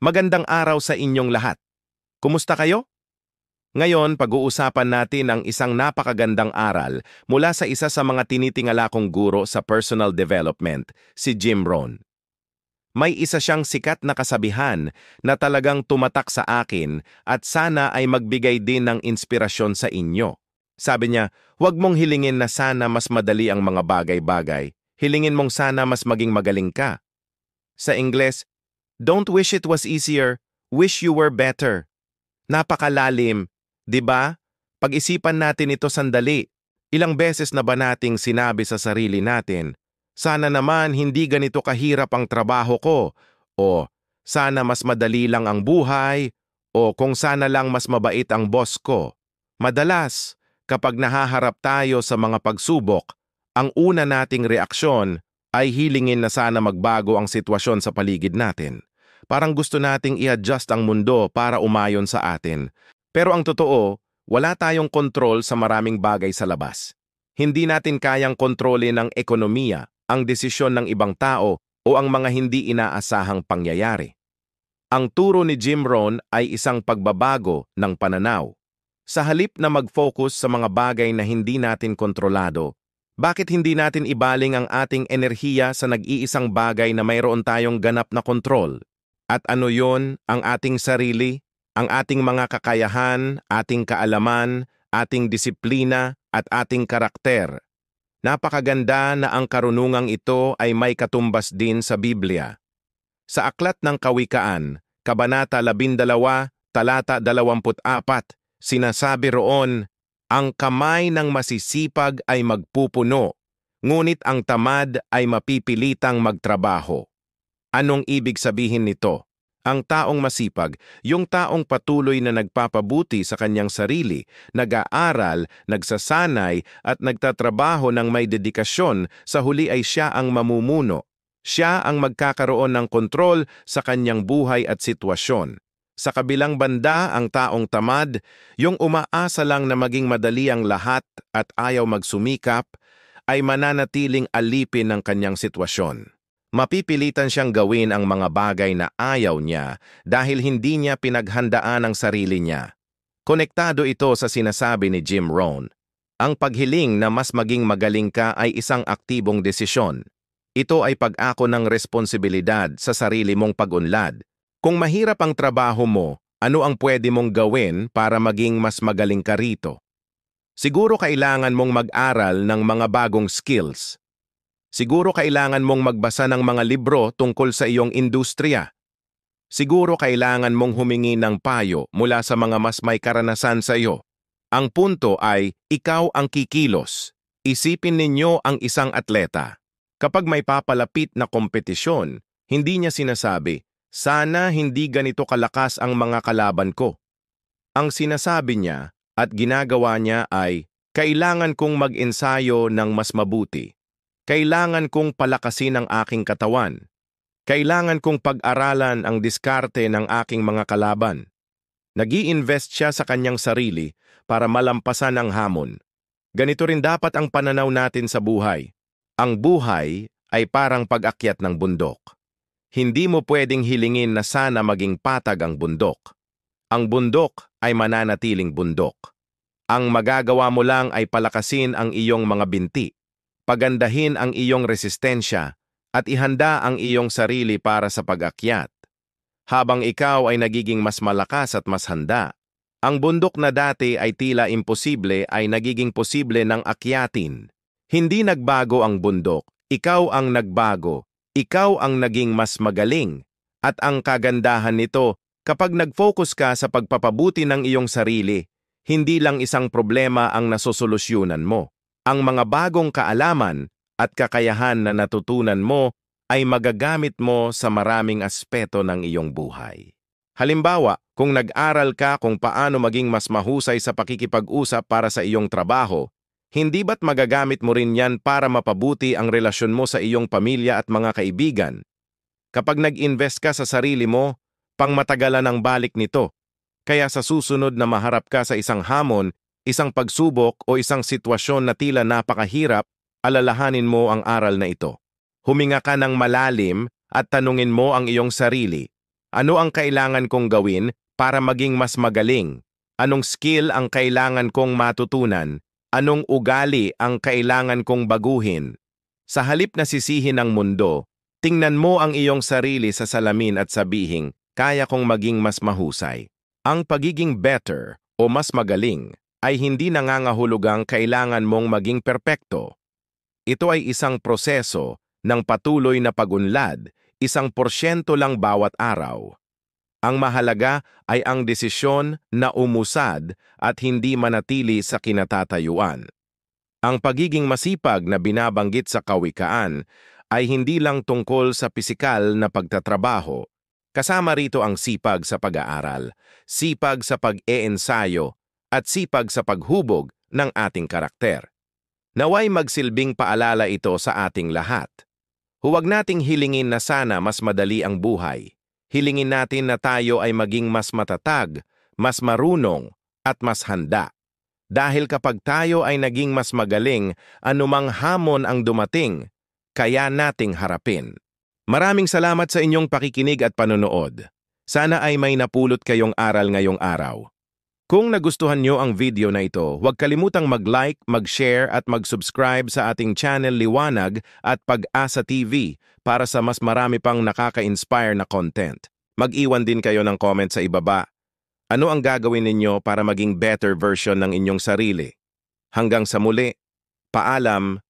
Magandang araw sa inyong lahat. Kumusta kayo? Ngayon, pag-uusapan natin ang isang napakagandang aral mula sa isa sa mga tinitingala kong guro sa personal development, si Jim Rohn. May isa siyang sikat na kasabihan na talagang tumatak sa akin at sana ay magbigay din ng inspirasyon sa inyo. Sabi niya, huwag mong hilingin na sana mas madali ang mga bagay-bagay. Hilingin mong sana mas maging magaling ka. Sa Ingles, don't wish it was easier, wish you were better. Napakalalim, di ba? Pag-isipan natin ito sandali. Ilang beses na ba nating sinabi sa sarili natin, sana naman hindi ganito kahirap ang trabaho ko, o sana mas madali lang ang buhay, o kung sana lang mas mabait ang boss ko. Madalas, kapag nahaharap tayo sa mga pagsubok, ang una nating reaksyon ay hilingin na sana magbago ang sitwasyon sa paligid natin. Parang gusto nating i-adjust ang mundo para umayon sa atin. Pero ang totoo, wala tayong kontrol sa maraming bagay sa labas. Hindi natin kayang kontrolin ang ekonomiya, ang desisyon ng ibang tao o ang mga hindi inaasahang pangyayari. Ang turo ni Jim Rohn ay isang pagbabago ng pananaw. Sa halip na mag-focus sa mga bagay na hindi natin kontrolado, bakit hindi natin ibaling ang ating enerhiya sa nag-iisang bagay na mayroon tayong ganap na kontrol? At ano yon? Ang ating sarili, ang ating mga kakayahan, ating kaalaman, ating disiplina, at ating karakter. Napakaganda na ang karunungang ito ay may katumbas din sa Biblia. Sa Aklat ng Kawikaan, Kabanata 12, Talata 24, sinasabi roon, ang kamay ng masisipag ay magpupuno, ngunit ang tamad ay mapipilitang magtrabaho. Anong ibig sabihin nito? Ang taong masipag, yung taong patuloy na nagpapabuti sa kanyang sarili, nag-aaral, nagsasanay at nagtatrabaho ng may dedikasyon, sa huli ay siya ang mamumuno. Siya ang magkakaroon ng kontrol sa kanyang buhay at sitwasyon. Sa kabilang banda, ang taong tamad, yung umaasa lang na maging madali ang lahat at ayaw magsumikap, ay mananatiling alipin ng kanyang sitwasyon. Mapipilitan siyang gawin ang mga bagay na ayaw niya dahil hindi niya pinaghandaan ang sarili niya. Konektado ito sa sinasabi ni Jim Rohn. Ang paghiling na mas maging magaling ka ay isang aktibong desisyon. Ito ay pag-ako ng responsibilidad sa sarili mong pag-unlad. Kung mahirap ang trabaho mo, ano ang pwede mong gawin para maging mas magaling ka rito? Siguro kailangan mong mag-aral ng mga bagong skills. Siguro kailangan mong magbasa ng mga libro tungkol sa iyong industriya. Siguro kailangan mong humingi ng payo mula sa mga mas may karanasan sa iyo. Ang punto ay, ikaw ang kikilos. Isipin ninyo ang isang atleta. Kapag may papalapit na kompetisyon, hindi niya sinasabi, sana hindi ganito kalakas ang mga kalaban ko. Ang sinasabi niya at ginagawa niya ay, kailangan kong mag-ensayo ng mas mabuti. Kailangan kong palakasin ang aking katawan. Kailangan kong pag-aralan ang diskarte ng aking mga kalaban. Nag-i-invest siya sa kanyang sarili para malampasan ang hamon. Ganito rin dapat ang pananaw natin sa buhay. Ang buhay ay parang pag-akyat ng bundok. Hindi mo pwedeng hilingin na sana maging patag ang bundok. Ang bundok ay mananatiling bundok. Ang magagawa mo lang ay palakasin ang iyong mga binti, pagandahin ang iyong resistensya, at ihanda ang iyong sarili para sa pag-akyat. Habang ikaw ay nagiging mas malakas at mas handa, ang bundok na dati ay tila imposible ay nagiging posible ng akyatin. Hindi nagbago ang bundok, ikaw ang nagbago. Ikaw ang naging mas magaling, at ang kagandahan nito, kapag nag-focus ka sa pagpapabuti ng iyong sarili, hindi lang isang problema ang nasosolusyunan mo. Ang mga bagong kaalaman at kakayahan na natutunan mo ay magagamit mo sa maraming aspeto ng iyong buhay. Halimbawa, kung nag-aral ka kung paano maging mas mahusay sa pakikipag-usap para sa iyong trabaho, hindi ba't magagamit mo rin yan para mapabuti ang relasyon mo sa iyong pamilya at mga kaibigan? Kapag nag-invest ka sa sarili mo, pangmatagalan ang balik nito. Kaya sa susunod na maharap ka sa isang hamon, isang pagsubok o isang sitwasyon na tila napakahirap, alalahanin mo ang aral na ito. Huminga ka ng malalim at tanungin mo ang iyong sarili, Ano ang kailangan kong gawin para maging mas magaling? Anong skill ang kailangan kong matutunan? Anong ugali ang kailangan kong baguhin? Sa halip na sisihin ang mundo, tingnan mo ang iyong sarili sa salamin at sabihing, kaya kong maging mas mahusay. Ang pagiging better o mas magaling ay hindi nangangahulugang kailangan mong maging perpekto. Ito ay isang proseso ng patuloy na pagunlad, 1% lang bawat araw. Ang mahalaga ay ang desisyon na umusad at hindi manatili sa kinatatayuan. Ang pagiging masipag na binabanggit sa kawikaan ay hindi lang tungkol sa pisikal na pagtatrabaho. Kasama rito ang sipag sa pag-aaral, sipag sa pag-eensayo, at sipag sa paghubog ng ating karakter. Naway magsilbing paalala ito sa ating lahat. Huwag nating hilingin na sana mas madali ang buhay. Hilingin natin na tayo ay maging mas matatag, mas marunong, at mas handa. Dahil kapag tayo ay naging mas magaling, anumang hamon ang dumating, kaya nating harapin. Maraming salamat sa inyong pakikinig at panonood. Sana ay may napulot kayong aral ngayong araw. Kung nagustuhan nyo ang video na ito, huwag kalimutang mag-like, mag-share at mag-subscribe sa ating channel Liwanag at Pag-asa TV para sa mas marami pang nakaka-inspire na content. Mag-iwan din kayo ng comment sa ibaba. Ano ang gagawin ninyo para maging better version ng inyong sarili? Hanggang sa muli, paalam!